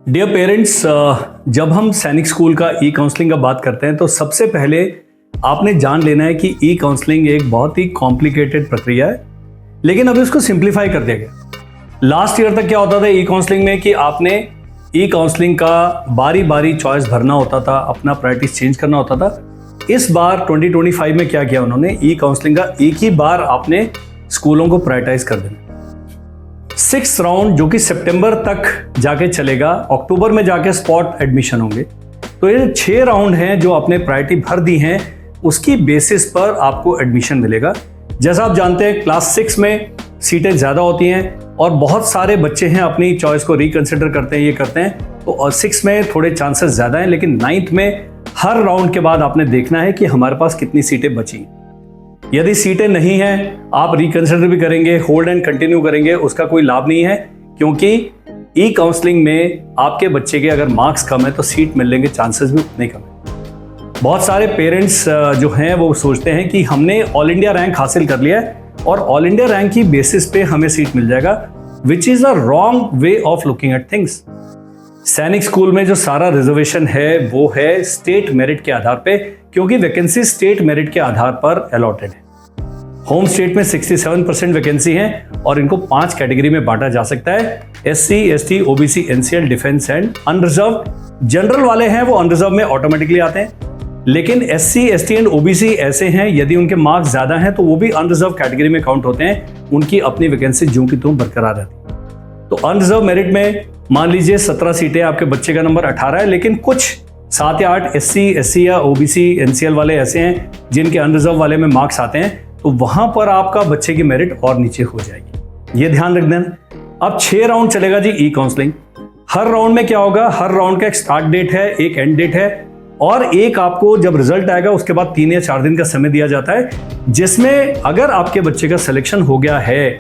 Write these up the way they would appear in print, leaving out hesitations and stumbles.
Dear parents, जब हम सैनिक स्कूल का ई काउंसलिंग का बात करते हैं तो सबसे पहले आपने जान लेना है कि ई काउंसलिंग एक बहुत ही कॉम्प्लिकेटेड प्रक्रिया है, लेकिन अभी उसको सिंप्लीफाई कर दिया गया। लास्ट ईयर तक क्या होता था ई काउंसलिंग में कि आपने ई काउंसलिंग का बारी बारी चॉइस भरना होता था, अपना प्रायोरिटीज चेंज करना होता था। इस बार 2025 में क्या किया उन्होंने, ई काउंसलिंग का एक ही बार आपने स्कूलों को प्रायोरिटाइज कर देना। 6 राउंड जो कि सितंबर तक जाके चलेगा, अक्टूबर में जाके स्पॉट एडमिशन होंगे। तो ये 6 राउंड हैं जो आपने प्रायोरिटी भर दी हैं, उसकी बेसिस पर आपको एडमिशन मिलेगा। जैसा आप जानते हैं क्लास 6 में सीटें ज़्यादा होती हैं और बहुत सारे बच्चे हैं अपनी चॉइस को रिकंसिडर करते हैं, ये करते हैं, तो 6 में थोड़े चांसेस ज़्यादा हैं, लेकिन 9th में हर राउंड के बाद आपने देखना है कि हमारे पास कितनी सीटें बची। यदि सीटें नहीं हैं, आप रिकंसिडर भी करेंगे, होल्ड एंड कंटिन्यू करेंगे, उसका कोई लाभ नहीं है, क्योंकि ई काउंसलिंग में आपके बच्चे के अगर मार्क्स कम है तो सीट मिलने के चांसेस भी उतने कम है। बहुत सारे पेरेंट्स जो हैं वो सोचते हैं कि हमने ऑल इंडिया रैंक हासिल कर लिया है और ऑल इंडिया रैंक की बेसिस पे हमें सीट मिल जाएगा, which is a wrong way of looking at things. सैनिक स्कूल में जो सारा रिजर्वेशन है वो है स्टेट मेरिट के आधार पे, क्योंकि वैकेंसी स्टेट मेरिट के आधार पर अलॉटेड है। होम स्टेट में 67% वैकेंसी है और इनको 5 कैटेगरी में बांटा जा सकता है, SC, ST, OBC, NCL, defence and unreserve. General वाले हैं वो अनरिजर्व में ऑटोमेटिकली आते हैं, लेकिन SC, ST एंड OBC ऐसे हैं यदि उनके मार्क्स ज्यादा हैं तो वो भी अनरिजर्व कैटेगरी में काउंट होते हैं, उनकी अपनी वैकेंसी ज्यों की त्यों बरकरार रहती है। तो अनरिजर्व मेरिट में मान लीजिए 17 सीटें, आपके बच्चे का नंबर 18 है, लेकिन कुछ 7 या 8 SC, SC या OBC, NCL वाले ऐसे हैं जिनके अनरिजर्व वाले में मार्क्स आते हैं, तो वहां पर आपका बच्चे की मेरिट और नीचे हो जाएगी, ये ध्यान रख देना। अब 6 राउंड चलेगा जी ई काउंसलिंग। हर राउंड में क्या होगा, हर राउंड का एक स्टार्ट डेट है, एक एंड डेट है, और एक आपको जब रिजल्ट आएगा उसके बाद 3 या 4 दिन का समय दिया जाता है, जिसमें अगर आपके बच्चे का सिलेक्शन हो गया है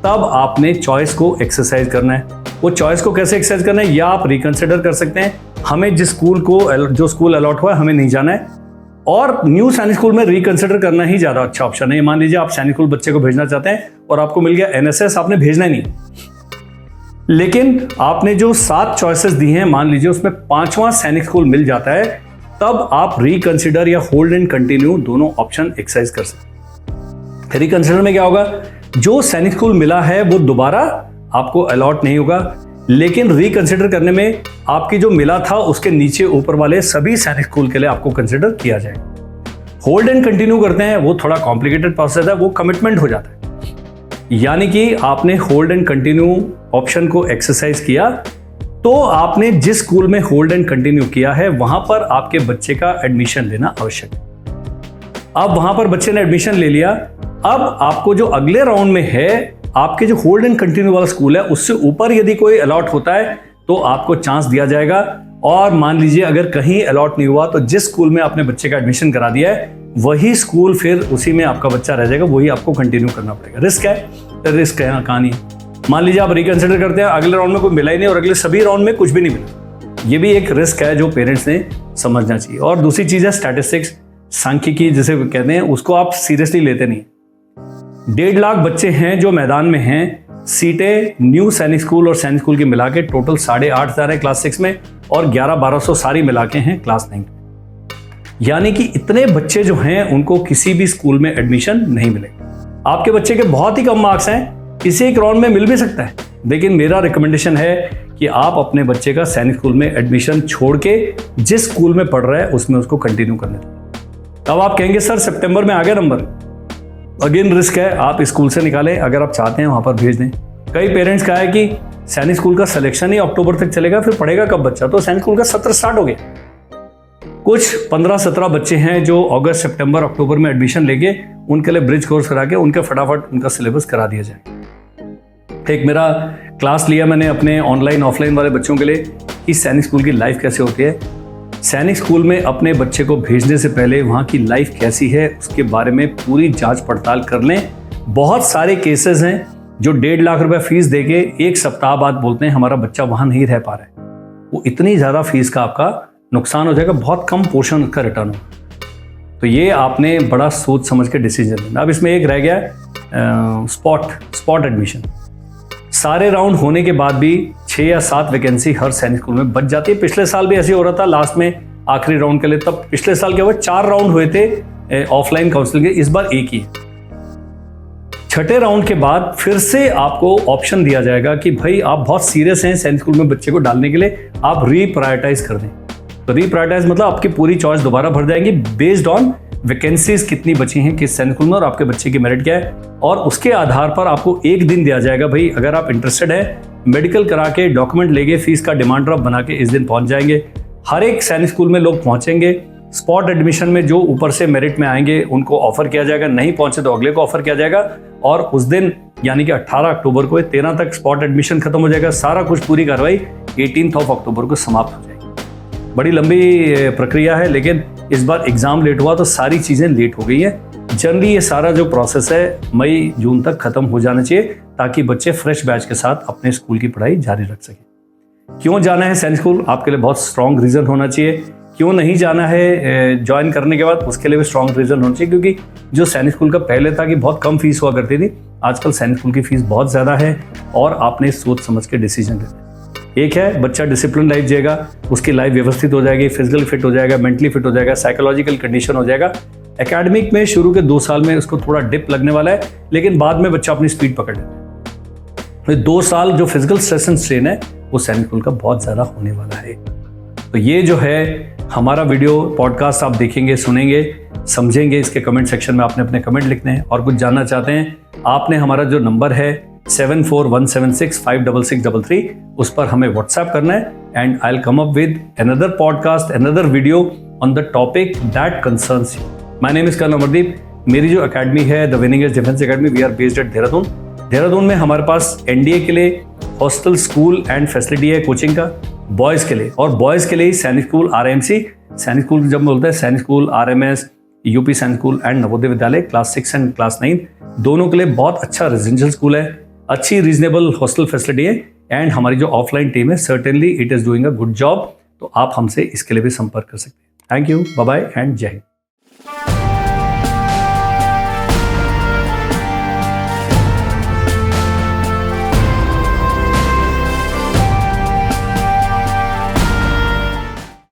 तब आपने चॉइस को एक्सरसाइज करना है। वो चॉइस को कैसे एक्सरसाइज करना है, या आप रिकंसिडर कर सकते हैं, हमें जिस स्कूल को जो स्कूल अलॉट हुआ है हमें नहीं जाना है, और न्यू सैनिक स्कूल में रिकंसिडर करना ही ज्यादा अच्छा ऑप्शन है। मान लीजिए आप सैनिक स्कूल बच्चे को भेजना चाहते हैं और आपको मिल गया NSS, आपने भेजना ही नहीं, लेकिन आपने जो 7 चॉइसेस दी हैं, मान लीजिए उसमें 5वां सैनिक स्कूल मिल जाता है, तब आप रिकंसिडर या होल्ड एंड कंटिन्यू दोनों ऑप्शन एक्सरसाइज कर सकते हैं। रिकंसिडर में क्या होगा, जो सैनिक स्कूल मिला है वो दोबारा आपको अलॉट नहीं होगा, लेकिन रिकंसिडर करने में आपकी जो मिला था उसके नीचे ऊपर वाले सभी सैनिक स्कूल के लिए आपको कंसिडर किया जाएगा। होल्ड एंड कंटिन्यू करते हैं वो थोड़ा कॉम्प्लिकेटेड प्रोसेस है, वो कमिटमेंट हो जाता है, यानी कि आपने होल्ड एंड कंटिन्यू ऑप्शन को एक्सरसाइज किया तो आपने जिस स्कूल में होल्ड एंड कंटिन्यू किया है वहां पर आपके बच्चे का एडमिशन लेना आवश्यक है। अब वहां पर बच्चे ने एडमिशन ले लिया, अब आपको जो अगले राउंड में है, आपके जो होल्ड एंड कंटिन्यू वाला स्कूल है उससे ऊपर यदि कोई अलॉट होता है तो आपको चांस दिया जाएगा, और मान लीजिए अगर कहीं अलॉट नहीं हुआ तो जिस स्कूल में आपने बच्चे का एडमिशन करा दिया है वही स्कूल फिर उसी में आपका बच्चा रह जाएगा, वही आपको कंटिन्यू करना पड़ेगा। रिस्क है, रिस्क है, कहानी है। मान लीजिए आप रिकंसिडर करते हैं, अगले राउंड में कोई मिला ही नहीं और अगले सभी राउंड में कुछ भी नहीं मिला, ये भी एक रिस्क है जो पेरेंट्स ने समझना चाहिए। और दूसरी चीज है स्टैटिस्टिक्स, सांख्यिकी जिसे कहते हैं, उसको आप सीरियसली लेते नहीं। 1.5 लाख बच्चे हैं जो मैदान में हैं, सीटें न्यू सैनिक स्कूल और सैनिक स्कूल की मिला के टोटल 8,500 है क्लास 6 में, और 11-1200 सारी मिला के हैं क्लास 9 में, यानी कि इतने बच्चे जो हैं उनको किसी भी स्कूल में एडमिशन नहीं मिलेगा। आपके बच्चे के बहुत ही कम मार्क्स हैं, किसी एक राउंड में मिल भी सकता है, लेकिन मेरा रिकमेंडेशन है कि आप अपने बच्चे का सैनिक स्कूल में एडमिशन छोड़ के जिस स्कूल में पढ़ रहा है उसमें उसको कंटिन्यू करने दें। तब आप कहेंगे सर सितंबर में आ गया नंबर, अगेन रिस्क है, आप स्कूल से निकालें, अगर आप चाहते हैं वहां पर भेज दें। कई पेरेंट्स का है कि सैनिक स्कूल का सिलेक्शन ही अक्टूबर तक चलेगा, फिर पढ़ेगा कब बच्चा, तो सैनिक स्कूल का सत्र स्टार्ट हो गया। कुछ 15-17 बच्चे हैं जो अगस्त, सितंबर, अक्टूबर में एडमिशन लेंगे, उनके लिए ब्रिज कोर्स करा के उनके फटाफट उनका सिलेबस करा दिया जाए। एक मेरा क्लास लिया मैंने अपने ऑनलाइन ऑफलाइन वाले बच्चों के लिए कि सैनिक स्कूल की लाइफ कैसे होती है। सैनिक स्कूल में अपने बच्चे को भेजने से पहले वहाँ की लाइफ कैसी है उसके बारे में पूरी जांच पड़ताल कर लें। बहुत सारे केसेस हैं जो 1.5 लाख रुपए फीस देके 1 सप्ताह बाद बोलते हैं हमारा बच्चा वहाँ नहीं रह पा रहा है, वो इतनी ज़्यादा फीस का आपका नुकसान हो जाएगा, बहुत कम पोर्शन का रिटर्न होगा। तो ये आपने बड़ा सोच समझ के डिसीजन लेना। अब इसमें एक रह गया स्पॉट एडमिशन। सारे राउंड होने के बाद भी 6 या 7 वैकेंसी हर सैनिक स्कूल में बच जाती है। पिछले साल भी ऐसे हो रहा था, लास्ट में आखिरी राउंड के लिए, तब पिछले साल क्या हुआ 4 राउंड हुए थे ऑफलाइन काउंसलिंग के, इस बार एक ही। छठे राउंड के बाद फिर से आपको ऑप्शन दिया जाएगा कि भाई आप बहुत सीरियस हैं सैनिक स्कूल में बच्चे को डालने के लिए, आप रीप्रायोरिटाइज कर दें। तो रीप्रायोरिटाइज मतलब आपकी पूरी चॉइस दोबारा भर जाएंगी बेस्ड ऑन वैकेंसीज कितनी बची हैं किस सैनिक स्कूल में और आपके बच्चे की मेरिट क्या है, और उसके आधार पर आपको एक दिन दिया जाएगा। भाई अगर आप इंटरेस्टेड है, मेडिकल करा के डॉक्यूमेंट लेके फीस का डिमांड ड्राफ्ट बना के इस दिन पहुंच जाएंगे। हर एक सैनिक स्कूल में लोग पहुंचेंगे। स्पॉट एडमिशन में जो ऊपर से मेरिट में आएंगे उनको ऑफर किया जाएगा, नहीं पहुंचे तो अगले को ऑफर किया जाएगा। और उस दिन यानी कि 18 अक्टूबर को 13 तक स्पॉट एडमिशन खत्म हो जाएगा। सारा कुछ पूरी कार्रवाई 18 अक्टूबर को समाप्त हो जाएगी। बड़ी लंबी प्रक्रिया है, लेकिन इस बार एग्जाम लेट हुआ तो सारी चीजें लेट हो गई हैं। जनरली ये सारा जो प्रोसेस है मई जून तक खत्म हो जाना चाहिए, ताकि बच्चे फ्रेश बैच के साथ अपने स्कूल की पढ़ाई जारी रख सकें। क्यों जाना है सैनिक स्कूल, आपके लिए बहुत स्ट्रॉन्ग रीजन होना चाहिए। क्यों नहीं जाना है ज्वाइन करने के बाद, उसके लिए भी स्ट्रॉन्ग रीजन होना चाहिए। क्योंकि जो सैनिक स्कूल का पहले था कि बहुत कम फीस हुआ करती थी, आजकल सैनिक स्कूल की फीस बहुत ज़्यादा है और आपने सोच समझ के डिसीजन लेना है। एक है बच्चा डिसिप्लिन लाइफ जिएगा, उसकी लाइफ व्यवस्थित हो जाएगी, फिजिकली फिट हो जाएगा, मेंटली फिट हो जाएगा, साइकोलॉजिकल कंडीशन हो जाएगा। एकेडमिक में शुरू के 2 साल में उसको थोड़ा डिप लगने वाला है, लेकिन बाद में बच्चा अपनी स्पीड पकड़ लेता है। 2 साल जो फिजिकल स्ट्रेस एंड स्ट्रेन है वो सैनिक स्कूल का बहुत ज़्यादा होने वाला है। तो ये जो है हमारा वीडियो पॉडकास्ट आप देखेंगे, सुनेंगे, समझेंगे, इसके कमेंट सेक्शन में आपने अपने कमेंट लिखने हैं। और कुछ जानना चाहते हैं, आपने हमारा जो नंबर है 7417656633 उस पर हमें व्हाट्सएप करना है, and I will come up with another podcast, another video on the topic that concerns you. My name is colonel Amardeep. मेरी जो एकेडमी है the winning edge defence academy, we are based at Dehradun. Dehradun में हमारे पास NDA के लिए hostel, school and facility है coaching का बॉयज़ के लिए, और बॉयज़ के लिए ही सैनिक स्कूल, आरएमसी सैनिक स्कूल जब बोलते हैं, सैनिक स्कूल, आरएमएस, यूपी सैनिक school and Navodaya Vidyalaya class 6 and class 9 दोनों के लिए बहुत अच्छा रेजिडेंशियल स्कूल है, अच्छी रीजनेबल हॉस्टल फैसिलिटी है, एंड हमारी जो ऑफलाइन टीम है certainly it is doing a good job. तो आप हमसे इसके लिए भी संपर्क कर सकते हैं। Thank you, bye bye and Jai Hind.